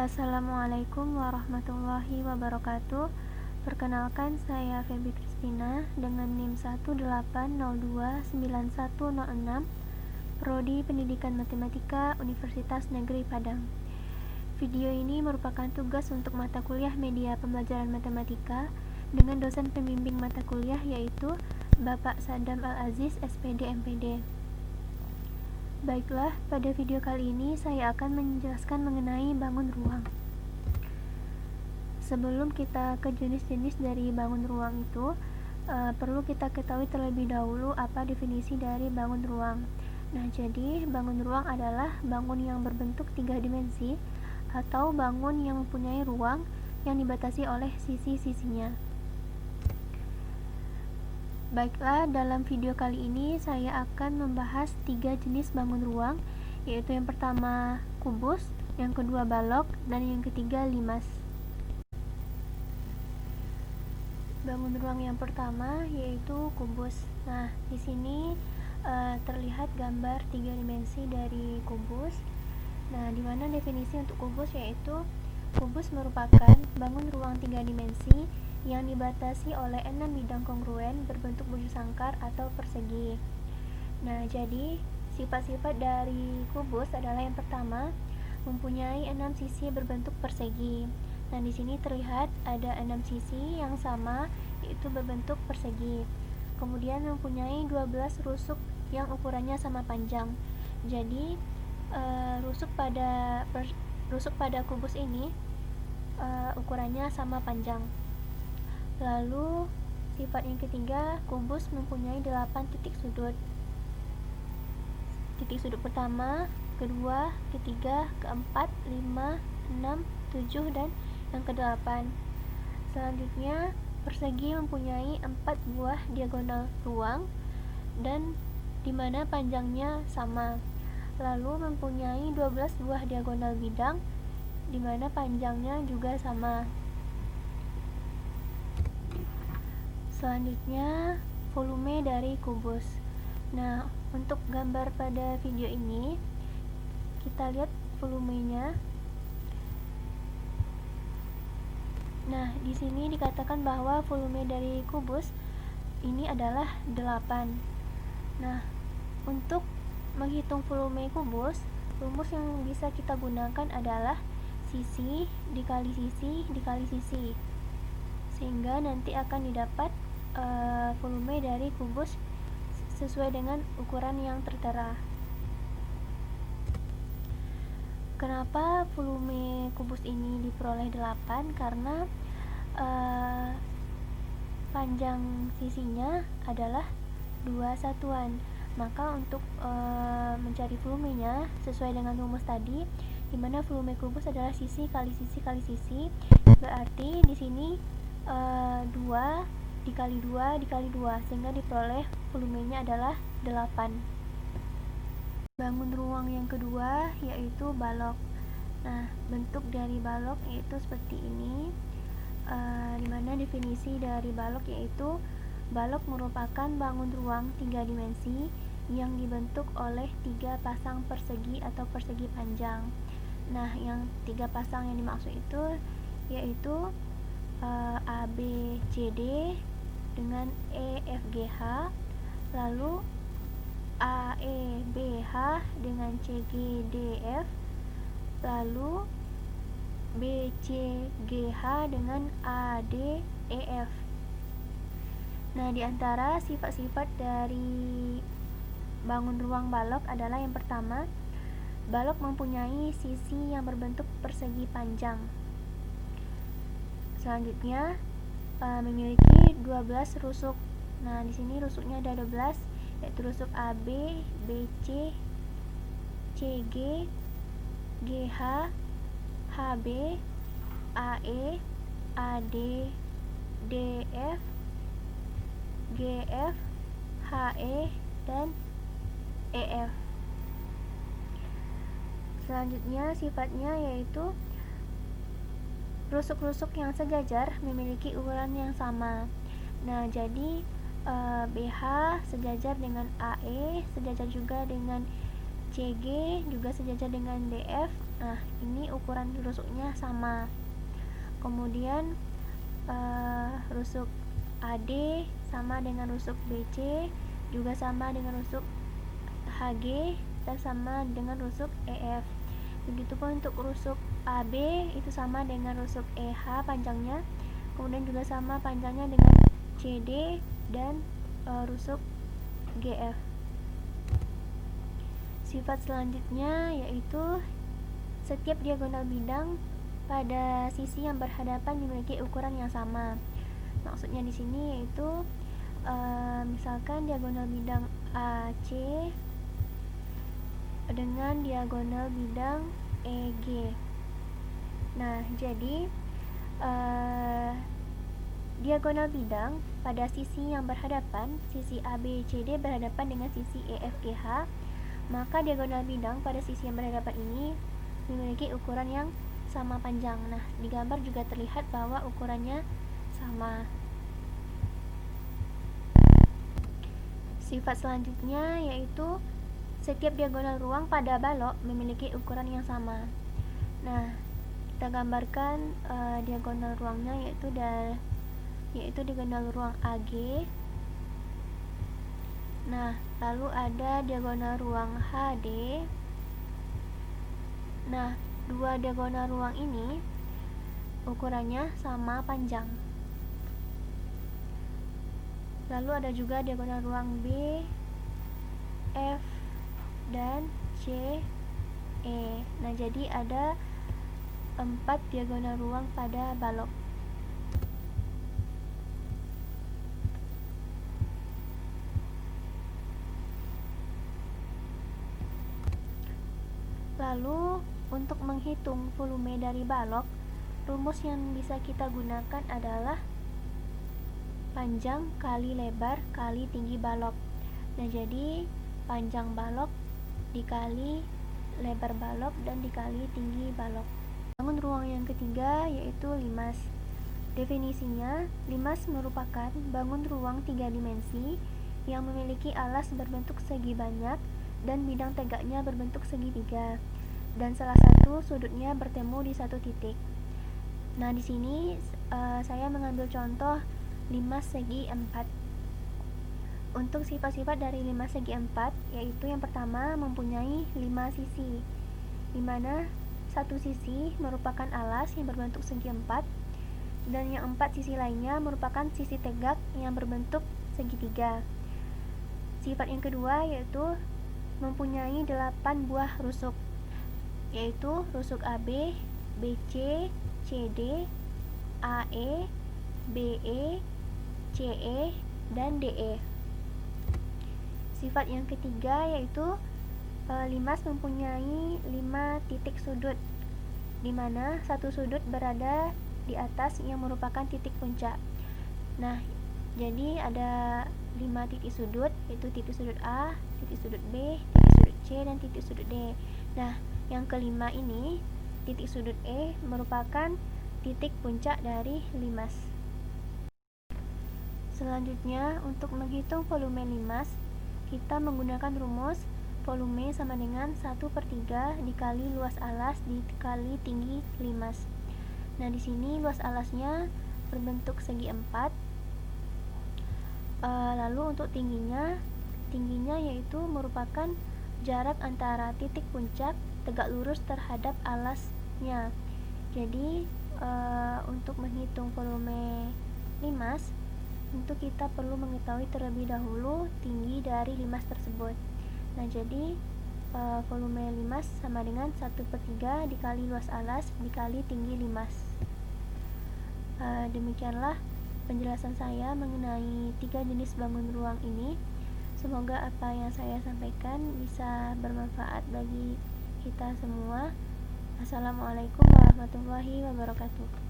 Assalamualaikum warahmatullahi wabarakatuh. Perkenalkan, saya Feby Kristina dengan NIM 180291006, Prodi Pendidikan Matematika Universitas Negeri Padang. Video ini merupakan tugas untuk mata kuliah media pembelajaran matematika dengan dosen pembimbing mata kuliah, yaitu Bapak Sadam Al-Aziz, SPD MPD. Baiklah, pada video kali ini saya akan menjelaskan mengenai bangun ruang. Sebelum kita ke jenis-jenis dari bangun ruang itu, perlu kita ketahui terlebih dahulu apa definisi dari bangun ruang. Nah, jadi bangun ruang adalah bangun yang berbentuk 3 dimensi atau bangun yang mempunyai ruang yang dibatasi oleh sisi-sisinya. Baiklah, dalam video kali ini saya akan membahas 3 jenis bangun ruang, yaitu yang pertama kubus, yang kedua balok, dan yang ketiga limas. Bangun ruang yang pertama yaitu kubus. Nah, di sini terlihat gambar 3 dimensi dari kubus. Nah, di mana definisi untuk kubus yaitu kubus merupakan bangun ruang 3 dimensi yang dibatasi oleh 6 bidang kongruen berbentuk bujur sangkar atau persegi. Nah, jadi sifat-sifat dari kubus adalah yang pertama, mempunyai 6 sisi berbentuk persegi. Nah, di sini terlihat ada 6 sisi yang sama, yaitu berbentuk persegi. Kemudian mempunyai 12 rusuk yang ukurannya sama panjang. Jadi rusuk pada kubus ini ukurannya sama panjang. Lalu sifat yang ketiga, kubus mempunyai 8 titik sudut. Titik sudut pertama, kedua, ketiga, keempat, 5, 6, 7, dan yang ke-8. Selanjutnya, persegi mempunyai 4 buah diagonal ruang dan dimana panjangnya sama. Lalu mempunyai 12 buah diagonal bidang dimana panjangnya juga sama. Selanjutnya, volume dari kubus. Nah, untuk gambar pada video ini kita lihat volumenya. Nah, di sini dikatakan bahwa volume dari kubus ini adalah 8. Nah, untuk menghitung volume kubus, rumus yang bisa kita gunakan adalah sisi dikali sisi dikali sisi, sehingga nanti akan didapat volume dari kubus sesuai dengan ukuran yang tertera. Kenapa volume kubus ini diperoleh 8? Karena panjang sisinya adalah 2 satuan. Maka untuk mencari volumenya sesuai dengan rumus tadi, di mana volume kubus adalah sisi kali sisi kali sisi, berarti di sini 2 dikali 2 dikali 2, sehingga diperoleh volumenya adalah 8. Bangun ruang yang kedua yaitu balok. Nah, bentuk dari balok yaitu seperti ini, dimana definisi dari balok yaitu balok merupakan bangun ruang 3 dimensi yang dibentuk oleh 3 pasang persegi atau persegi panjang. Nah, yang 3 pasang yang dimaksud itu yaitu ABCD dengan EFGH, lalu AEBH dengan CGDF, lalu BCGH dengan ADEF. Nah, di antara sifat-sifat dari bangun ruang balok adalah yang pertama, balok mempunyai sisi yang berbentuk persegi panjang. Selanjutnya, memiliki 12 rusuk. Nah, di sini rusuknya ada 12, yaitu rusuk AB, BC, CG, GH, HB, AE, AD, DF, GF, HE, dan EF. Selanjutnya sifatnya yaitu rusuk-rusuk yang sejajar memiliki ukuran yang sama. Nah, jadi BH sejajar dengan AE, sejajar juga dengan CG juga sejajar dengan DF. Nah, ini ukuran rusuknya sama. Kemudian rusuk AD sama dengan rusuk BC, juga sama dengan rusuk HG, dan sama dengan rusuk EF. Begitupun untuk rusuk AB itu sama dengan rusuk EH panjangnya, kemudian juga sama panjangnya dengan CD dan rusuk GF. Sifat selanjutnya yaitu setiap diagonal bidang pada sisi yang berhadapan memiliki ukuran yang sama. Maksudnya di sini yaitu misalkan diagonal bidang AC dengan diagonal bidang EG. Nah, jadi diagonal bidang pada sisi yang berhadapan, sisi ABCD berhadapan dengan sisi EFGH, maka diagonal bidang pada sisi yang berhadapan ini memiliki ukuran yang sama panjang. Nah, di gambar juga terlihat bahwa ukurannya sama. Sifat selanjutnya yaitu setiap diagonal ruang pada balok memiliki ukuran yang sama. Nah, kita gambarkan diagonal ruangnya yaitu diagonal ruang AG. Nah, lalu ada diagonal ruang HD. Nah, dua diagonal ruang ini ukurannya sama panjang. Lalu ada juga diagonal ruang B, F, dan C, E. Nah, jadi ada 4 diagonal ruang pada balok. Lalu untuk menghitung volume dari balok, rumus yang bisa kita gunakan adalah panjang kali lebar kali tinggi balok. Nah, jadi panjang balok dikali lebar balok dan dikali tinggi balok. Bangun ruang yang ketiga yaitu limas. Definisinya, limas merupakan bangun ruang 3 dimensi yang memiliki alas berbentuk segi banyak dan bidang tegaknya berbentuk segitiga, dan salah satu sudutnya bertemu di satu titik. Nah, di sini saya mengambil contoh limas segi 4. Untuk sifat-sifat dari limas segi 4 yaitu yang pertama mempunyai 5 sisi, di mana satu sisi merupakan alas yang berbentuk segi 4 dan yang 4 sisi lainnya merupakan sisi tegak yang berbentuk segitiga. Sifat yang kedua yaitu mempunyai 8 buah rusuk, yaitu rusuk AB, BC, CD, AE, BE, CE, dan DE. Sifat yang ketiga yaitu limas mempunyai 5 titik sudut, di mana satu sudut berada di atas yang merupakan titik puncak. Nah, jadi ada 5 titik sudut, yaitu titik sudut A, titik sudut B, titik sudut C, dan titik sudut D. Nah, yang kelima ini, titik sudut E, merupakan titik puncak dari limas. Selanjutnya, untuk menghitung volume limas, kita menggunakan rumus volume sama dengan 1/3 dikali luas alas dikali tinggi limas. Nah, di sini luas alasnya berbentuk segi 4. Lalu untuk tingginya yaitu merupakan jarak antara titik puncak tegak lurus terhadap alasnya. Jadi untuk menghitung volume limas, tentu kita perlu mengetahui terlebih dahulu tinggi dari limas tersebut. Nah, jadi volume limas sama dengan 1/3 dikali luas alas dikali tinggi limas. Demikianlah penjelasan saya mengenai 3 jenis bangun ruang ini. Semoga apa yang saya sampaikan bisa bermanfaat bagi kita semua. Assalamualaikum warahmatullahi wabarakatuh.